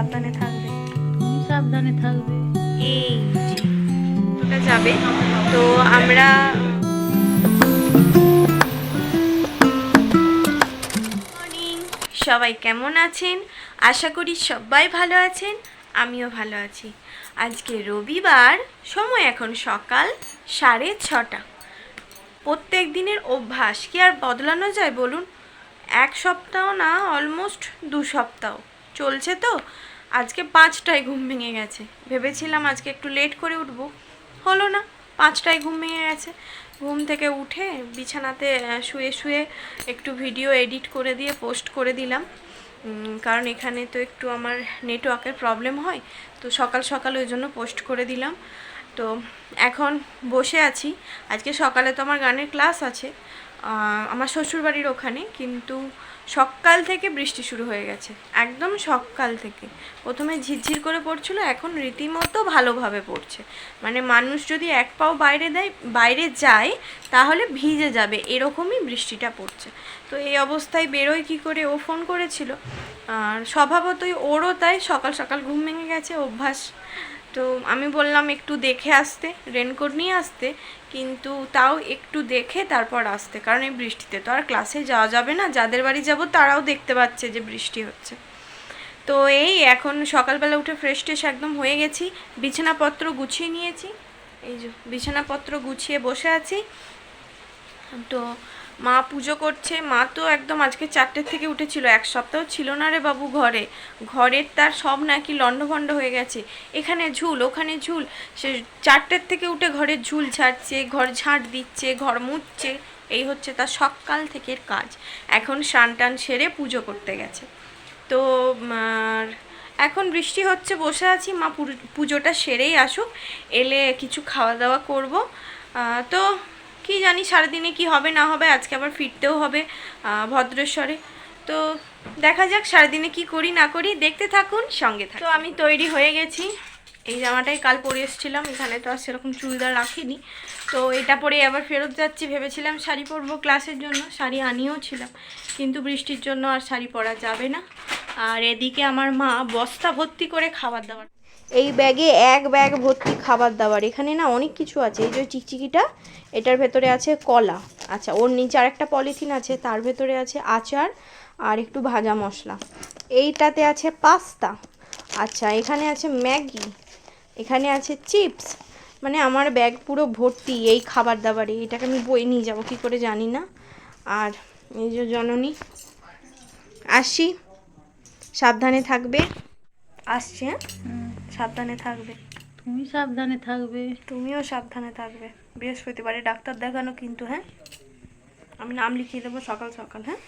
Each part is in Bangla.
সাবধানে থাকবে। তুমি সাবধানে থাকবে। এই যে ওটা যাবে। তো আমরা মর্নিং, সবাই কেমন আছেন? আশা করি সবাই ভালো আছেন, আমিও ভালো আছি। আজকে রবিবার, সময় এখন সকাল 6:30। প্রত্যেক দিনের অভ্যাস কি আর বদলানো যায় বলুন? এক সপ্তাহ না, অলমোস্ট 2 সপ্তাহ চলছে। তো আজকে 5টায় ঘুম ভেঙে গেছে। ভেবেছিলাম আজকে একটু লেট করে উঠবো, হলো না, 5টায় ঘুম ভেঙে গেছে। ঘুম থেকে উঠে বিছানাতে শুয়ে শুয়ে একটু ভিডিও এডিট করে দিয়ে পোস্ট করে দিলাম। কারণ এখানে তো একটু আমার নেটওয়ার্কের প্রবলেম হয়, তো সকাল সকাল ওই জন্য পোস্ট করে দিলাম। তো এখন বসে আছি। আজকে সকালে তো আমার গানের ক্লাস আছে আমার শ্বশুরবাড়ির ওখানে, কিন্তু সকাল থেকে বৃষ্টি শুরু হয়ে গেছে, একদম সকাল থেকে। প্রথমে ঝিরঝির করে পড়ছিল, এখন রীতিমতো ভালোভাবে পড়ছে। মানে মানুষ যদি এক পাও বাইরে যায় তাহলে ভিজে যাবে, এরকমই বৃষ্টিটা পড়ছে। তো এই অবস্থায় বেরোয় কী করে? ও ফোন করেছিল, আর স্বভাবতই ওরও তাই সকাল সকাল ঘুম ভেঙে গেছে, অভ্যাস। তো আমি বললাম একটু দেখে আসতে, রেনকোট নিয়ে আসতে, কিন্তু তাও একটু দেখে তারপর আসতে, কারণ এই বৃষ্টিতে তো আর ক্লাসে যাওয়া যাবে না। যাদের বাড়ি যাব তারাও দেখতে পাচ্ছে যে বৃষ্টি হচ্ছে। তো এই এখন সকালবেলা উঠে ফ্রেশ ট্রেশ একদম হয়ে গেছি, বিছানাপত্র গুছিয়ে নিয়েছি। এই যে বিছানাপত্র গুছিয়ে বসে আছি। তো মা পুজো করছে। মা তো একদম আজকে 4টের থেকে উঠেছিল, এক সপ্তাহ ছিল না রে বাবু ঘরের তার সব নাকি লণ্ডভণ্ড হয়ে গেছে, এখানে ঝুল ওখানে ঝুল। সে 4টের থেকে উঠে ঘরের ঝুল ছাড়ছে, ঘর ঝাঁট দিচ্ছে, ঘর মুছছে, এই হচ্ছে তার সকাল থেকের কাজ। এখন স্নান টান সেরে পুজো করতে গেছে। তো এখন বৃষ্টি হচ্ছে, বসে আছি। মা পুজোটা সেরেই আসুক, এলে কিছু খাওয়া দাওয়া করব। তো কি জানি সারাদিনে কি হবে না হবে, আজকে আবার ফিরতেও হবে ভদ্রেশ্বরে। তো দেখা যাক সারাদিনে কি করি না করি, দেখতে থাকুন, সঙ্গে থাকুন। তো আমি তৈরি হয়ে গেছি। এই জামাটাই কাল পরে এসেছিলাম, এখানে তো আর সেরকম চুড়িদার রাখিনি, তো এটা পরে আবার ফেরত যাচ্ছি। ভেবেছিলাম শাড়ি পরবো ক্লাসের জন্য, শাড়ি আনিয়েও ছিলাম, কিন্তু বৃষ্টির জন্য আর শাড়ি পরা যাবে না। আর এদিকে আমার মা বস্তা ভর্তি করে খাবার দাবার, এই ব্যাগে এক ব্যাগ ভর্তি খাবার দাবার। এখানে না অনেক কিছু আছে। এই যে চিকচিকিটা, এটার ভেতরে আছে কলা, আচ্ছা ওর নিচে আরেকটা পলিথিন আছে, তার ভেতরে আছে আচার আর একটু ভাজা মশলা। এইটাতে আছে পাস্তা, আচ্ছা এখানে আছে ম্যাগি, এখানে আছে চিপস। মানে আমার ব্যাগ পুরো ভর্তি এই খাবার দাবারে। এটাকে আমি বয়ে নিয়ে যাবো কী করে জানি না। আর এই যে জননী, আসি, সাবধানে থাকবে। আসছি, হ্যাঁ, সাবধানে থাকবে। তুমি সাবধানে থাকবে। তুমিও সাবধানে থাকবে। বৃহস্পতিবারে ডাক্তার দেখানো কিন্তু, হ্যাঁ, আমি নাম লিখিয়ে দেবো সকাল সকাল, হ্যাঁ।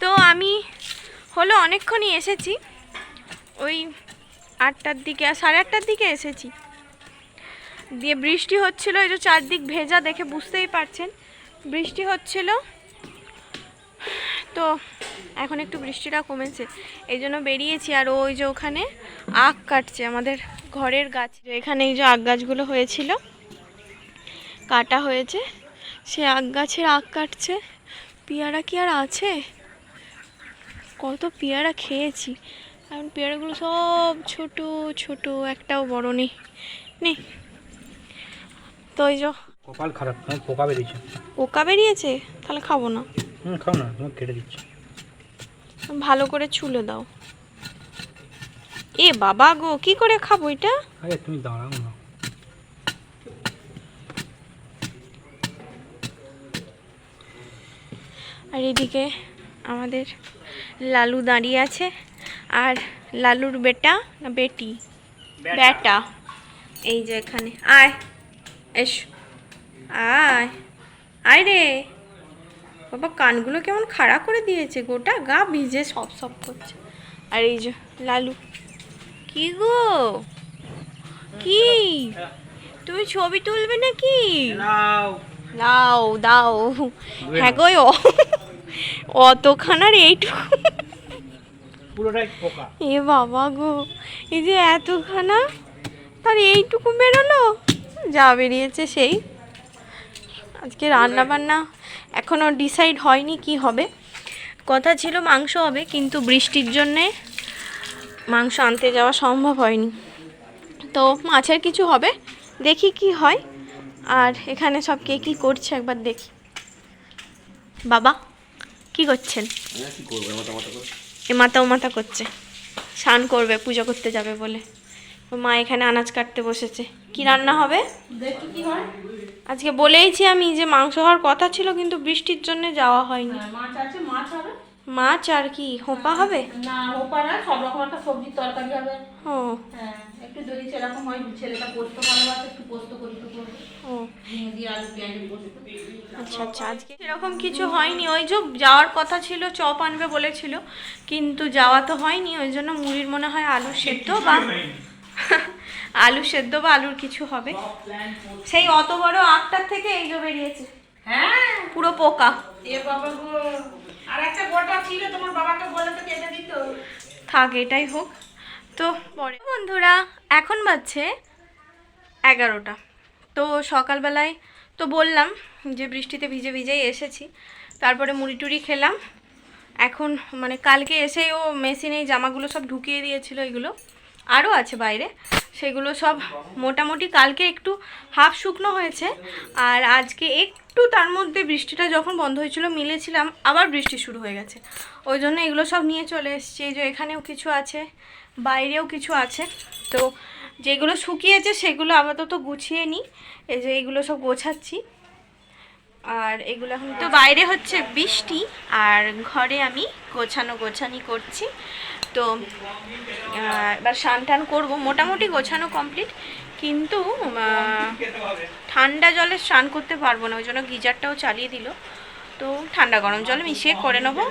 তো আমি হলো অনেকক্ষণই এসেছি, ওই 8টার দিকে আর 8:30টার দিকে এসেছি। দিয়ে বৃষ্টি হচ্ছিল, এই যে চারদিক ভেজা, দেখে বুঝতেই পারছেন বৃষ্টি হচ্ছিল। তো এখন একটু বৃষ্টিটা কমেছে, এই জন্য বেরিয়েছি। আর ওই যে ওখানে আখ কাটছে আমাদের ঘরের গাছ, এখানে এই যে আখ গাছগুলো হয়েছিল, কাটা হয়েছে, সে আখ গাছের আখ কাটছে। পেয়ারা কি আর আছে? কত পেয়ারা খেয়েছি, এখন পেয়ারাগুলো সব ছোট ছোট, একটাও বড় নেই। তো ওই যে কপাল খারাপ, পোকা বেরিয়েছে। পোকা বেরিয়েছে, তাহলে খাবো না। খাও না, তোমাকে কেটে দিচ্ছি। ভালো করে ছুলে দাও। এ বাবা গো, কি করে খাবো এটা? আরে তুমি দাঁড়াও না। আর এদিকে আমাদের লালু দাঁড়িয়ে আছে, আর লালুর বেটা না বেটি, বেটা এই যে এখানে। আয়, এস, আয় আয় রে বাবা, কানগুলো কেমন খাড়া করে দিয়েছে, গোটা গা ভিজে সব সব করছে। আর এই যে লালু, কি গো, কি তুমি ছবি তুলবে নাকি? দাও দাও। হ্যাঁ গো, অতখানার এইটুকু, পুরোটাই পোকা। এ বাবা গো, এই যে এতখানা, তার এইটুকু বেরোলো, যা বেরিয়েছে সেই। আজকে রান্না বান্না এখনও ডিসাইড হয়নি কি হবে। কথা ছিল মাংস হবে, কিন্তু বৃষ্টির জন্যে মাংস আনতে যাওয়া সম্ভব হয়নি, তো মাছের কিছু হবে, দেখি কি হয়। আর এখানে সব কে কী করছে একবার দেখি। বাবা কি করছেন? এ মাথা ও মাথা করছে, স্নান করবে, পুজো করতে যাবে বলে। মা এখানে আনাজ কাটতে বসেছে। কি রান্না হবে দেখি কি হয়। আজকে? বলেইছি আমি যে মাংস হওয়ার কথা ছিল, কিন্তু বৃষ্টির জন্য যাওয়া হয়নি। মাছ আছে, মাছ হবে। মাছ আর কি হোপা হবে? না ওপারা সব রকম একটা সবজির তরকারি হবে। ও হ্যাঁ, একটু যদি সেরকম হয়, ছেলেটা পোস্ত ভালোবাসে, একটু পোস্ত করি তো করবো। ও ঝিঙে দিয়ে আলু পেঁয়াজ দিয়ে পোস্ত। আচ্ছা আচ্ছা, আজকে সেরকম কিছু হয়নি। ওই যে যাওয়ার কথা ছিল, চপ আনবে বলেছিল, কিন্তু যাওয়া তো হয়নি। ওই জন্য মুড়ির মনে হয় আলু সেদ্ধ বা আলুর কিছু হবে। সেই অত বড় আখটার থেকে এই যে বেরিয়েছে, হ্যাঁ পুরো পোকা। এ বাবা গো, আর একটা গোটা ছিল, তোমার বাবাকে বলে তো কেটে দিত। থাক, এটাই হোক। তো পরে বন্ধুরা, এখন বাজছে 11টা। তো সকালবেলায় তো বললাম যে বৃষ্টিতে ভিজে ভিজেই এসেছি, তারপরে মুড়ি টুড়ি খেলাম। এখন মানে কালকে এসেই ও মেশিনে এই জামাগুলো সব ঢুকিয়ে দিয়েছিল, এগুলো আরও আছে বাইরে, সেগুলো সব মোটামুটি কালকে একটু হাফ শুকনো হয়েছে। আর আজকে একটু তার মধ্যে বৃষ্টিটা যখন বন্ধ হয়েছিল মিলেছিলাম, আবার বৃষ্টি শুরু হয়ে গেছে। ওই জন্য এগুলো সব নিয়ে চলে এসেছি। এই যে এখানেও কিছু আছে, বাইরেও কিছু আছে। তো যেগুলো শুকিয়েছে সেগুলো আপাতত গুছিয়ে নিই। এই যে এগুলো সব গোছাচ্ছি। আর এগুলো এখন তো বাইরে হচ্ছে বৃষ্টি, আর ঘরে আমি গোছানি করছি। তো এবার স্নান টান করবো, মোটামুটি গোছানো কমপ্লিট, কিন্তু ঠান্ডা জলে স্নান করতে পারবো না, ওই জন্য গিজারটাও চালিয়ে দিল। তো ঠান্ডা গরম জল মিশিয়ে করে নেবো।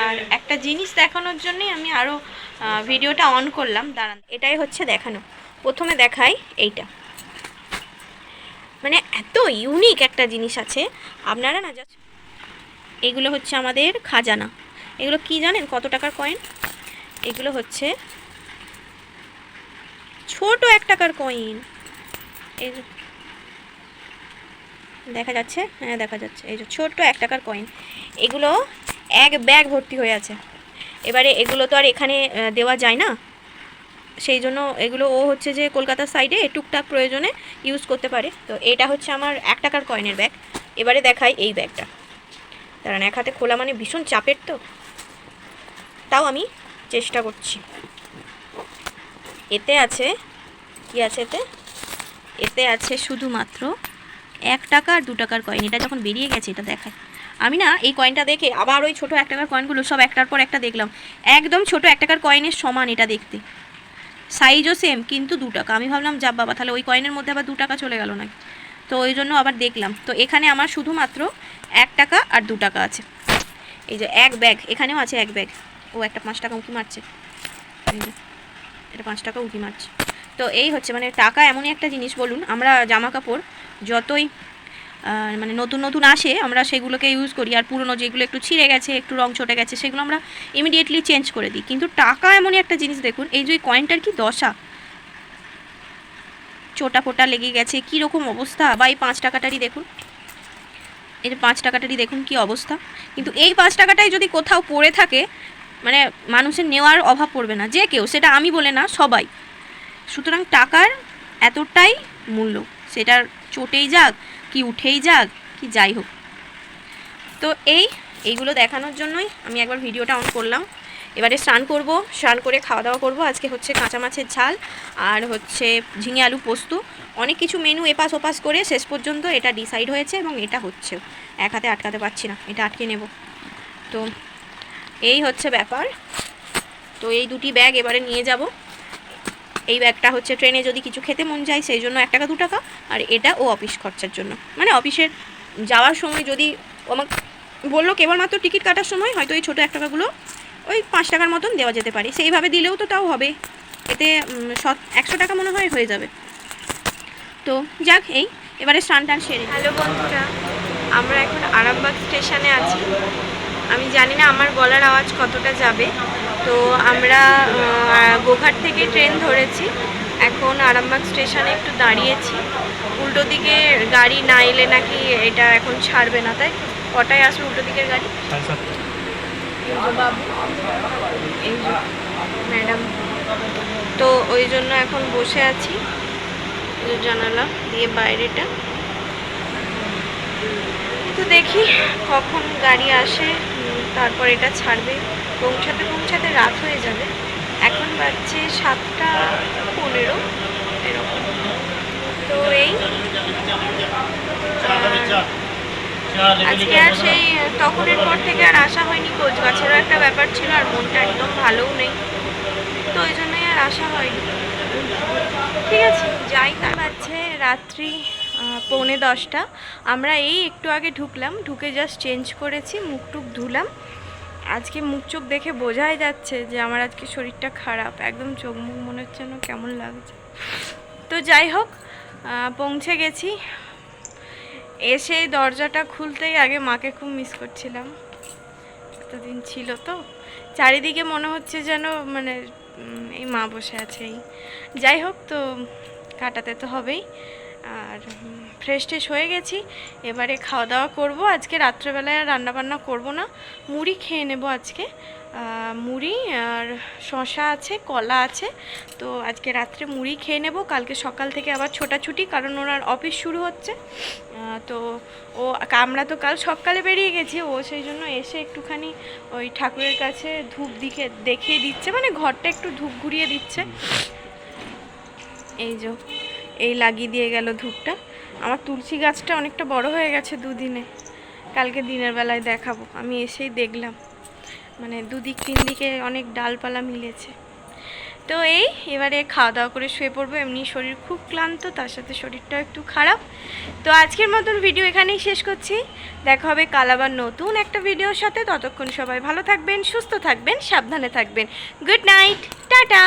আর একটা জিনিস দেখানোর জন্যই আমি আরও ভিডিওটা অন করলাম, দাঁড়ান। এটাই হচ্ছে দেখানো। প্রথমে দেখাই এইটা, মানে এত ইউনিক একটা জিনিস আছে, আপনারা না জাস্ট। এগুলো হচ্ছে আমাদের খাজানা। এগুলো কি জানেন কত টাকার কয়েন? এগুলো হচ্ছে ছোট 1 টাকার কয়েন। এই দেখা যাচ্ছে? হ্যাঁ দেখা যাচ্ছে। এই যে ছোট্ট 1 টাকার কয়েন, এগুলো এক ব্যাগ ভর্তি হয়ে আছে। এবারে এগুলো তো আর এখানে দেওয়া যায় না, সেই জন্য এগুলো ও হচ্ছে যে কলকাতার সাইডে টুকটাক প্রয়োজনে ইউজ করতে পারে। তো এটা হচ্ছে আমার 1 টাকার কয়েনের ব্যাগ। এবারে দেখাই এই ব্যাগটা, কারণ এক হাতে খোলা মানে ভীষণ চাপের, তো তাও আমি চেষ্টা করছি। এতে আছে কি আছে? এতে আছে শুধুমাত্র 1 টাকা আর 2 টাকার কয়েন। এটা যখন বেরিয়ে গেছে এটা দেখায়। আমি না এই কয়েনটা দেখে আবার ওই ছোটো 1 টাকার কয়েনগুলো সব একটার পর একটা দেখলাম, একদম ছোটো 1 টাকার কয়েনের সমান এটা দেখতে, সাইজও সেম, কিন্তু 2 টাকা। আমি ভাবলাম যা বাবা, তাহলে ওই কয়েনের মধ্যে আবার 2 টাকা চলে গেল নাকি। তো ওই জন্য আবার দেখলাম, তো এখানে আমার শুধুমাত্র 1 টাকা আর 2 টাকা আছে। এই যে এক ব্যাগ, এখানেও আছে এক ব্যাগ। ও একটা 5 টাকা উঁকি মারছে, এই যে এটা 5 টাকা উঁকি মারছে। তো এই হচ্ছে মানে টাকা এমনই একটা জিনিস, বলুন আমরা জামা কাপড় যতই মানে নতুন নতুন আসে আমরা সেগুলোকে ইউজ করি, আর পুরনো যেগুলো একটু ছিঁড়ে গেছে, একটু রং চটে গেছে, সেগুলো আমরা ইমিডিয়েটলি চেঞ্জ করে দিই। কিন্তু টাকা এমনই একটা জিনিস, দেখুন এই যে কয়েনটার কি দশা, চোটা ফোটা লেগে গেছে, কী রকম অবস্থা। বা এই 5 টাকাটারই দেখুন, এই যে 5 টাকাটারই দেখুন কি অবস্থা। কিন্তু এই 5 টাকাটাই যদি কোথাও পড়ে থাকে, মানে মানুষের নেওয়ার অভাব পড়বে না, যে কেউ, সেটা আমি বলে না, সবাই। সুতরাং টাকার এতটাই মূল্য, সেটার চটেই যাক কি উঠেই যাক কি যাই হোক। তো এইগুলো দেখানোর জন্যই আমি একবার ভিডিওটা অন করলাম। এবারে স্নান করব, স্নান করে খাওয়া দাওয়া করব। আজকে হচ্ছে কাঁচা মাছের ঝাল আর হচ্ছে ঝিঙে আলু পোস্ত, অনেক কিছু মেনু এপাশ ওপাশ করে শেষ পর্যন্ত এটা ডিসাইড হয়েছে, এবং এটা হচ্ছেও। এক হাতে আটকাতে পারছি না, এটা আটকে নেব। তো এই হচ্ছে ব্যাপার। তো এই দুটি ব্যাগ এবারে নিয়ে যাব। এই ব্যাগটা হচ্ছে ট্রেনে যদি কিছু খেতে মন যায় সেই জন্য 1 টাকা 2 টাকা, আর এটা ও অফিস খরচার জন্য, মানে অফিসের যাওয়ার সময় যদি আমাকে বললো কেবলমাত্র টিকিট কাটার সময় হয়তো এই ছোটো 1 টাকাগুলো ওই 5 টাকার মতন দেওয়া যেতে পারে, সেইভাবে দিলেও তো তাও হবে, এতে 100 টাকা মনে হয় হয়ে যাবে। তো যাক, এবারে স্নান টান সেরে। হ্যালো বন্ধুরা, আমরা এখন আরামবাগ স্টেশনে আছি। আমি জানি না আমার গলার আওয়াজ কতটা যাবে। তো আমরা গোঘাট থেকে ট্রেন ধরেছি, এখন আরামবাগ স্টেশনে একটু দাঁড়িয়েছি। উল্টো দিকে গাড়ি না এলে নাকি এটা এখন ছাড়বে না, তাই কটায় আসবে উল্টো দিকের গাড়ি? এই যে বাবু, এই যে ম্যাডাম, তো ওই জন্য এখন বসে আছি এই যে জানালা দিয়ে বাইরেটা। তো দেখি কখন গাড়ি আসে, তারপর এটা ছাড়বে। পৌঁছাতে পৌঁছাতে রাত হয়ে যাবে। এখন বাজছে 7:15 এরকম। তো এই আজকে আর সেই তখনের পর থেকে আর আসা হয়নি, কোচগাছেরও একটা ব্যাপার ছিল আর মনটা একদম ভালোও নেই, তো ওই জন্যই আর আসা হয়নি। ঠিক আছে যাই। তার বাজছে রাত্রি 9:45। আমরা এই একটু আগে ঢুকলাম, ঢুকে জাস্ট চেঞ্জ করেছি, মুখ টুক ধুলাম। আজকে মুখ চোখ দেখে বোঝাই যাচ্ছে যে আমার আজকে শরীরটা খারাপ, একদম চোখ মুখ মনে হচ্ছে না কেমন লাগছে। তো যাই হোক, পৌঁছে গেছি। এসে দরজাটা খুলতেই আগে মাকে খুব মিস করছিলাম, এতদিন ছিল তো চারিদিকে মনে হচ্ছে যেন মানে এই মা বসে আছে। এই যাই হোক, তো কাটাতে তো হবেই। আর ফ্রেশ ট্রেশ হয়ে গেছি, এবারে খাওয়া দাওয়া করবো। আজকে রাত্রেবেলায় আর রান্নাবান্না করবো না, মুড়ি খেয়ে নেব আজকে। মুড়ি আর শশা আছে, কলা আছে, তো আজকে রাত্রে মুড়ি খেয়ে নেব। কালকে সকাল থেকে আবার ছোটাছুটি, কারণ ওনার অফিস শুরু হচ্ছে। তো আমরা তো কাল সকালে বেরিয়ে গেছি, ও সেই জন্য এসে একটুখানি ওই ঠাকুরের কাছে ধূপ দেখিয়ে দিচ্ছে, মানে ঘরটা একটু ধূপ ঘুরিয়ে দিচ্ছে। এই যে এই লাগিয়ে দিয়ে গেল ধূপটা। আমার তুলসী গাছটা অনেকটা বড় হয়ে গেছে দুদিনে, কালকে দিনের বেলায় দেখাবো। আমি এসেই দেখলাম মানে দুদিক তিন দিকে অনেক ডালপালা মিলেছে। তো এই এবারে খাওয়া দাওয়া করে শুয়ে পড়বো। এমনি শরীর খুব ক্লান্ত, তার সাথে শরীরটাও একটু খারাপ। তো আজকের মতন ভিডিও এখানেই শেষ করছি। দেখা হবে কাল আবার নতুন একটা ভিডিওর সাথে। ততক্ষণ সবাই ভালো থাকবেন, সুস্থ থাকবেন, সাবধানে থাকবেন। Good night, tata.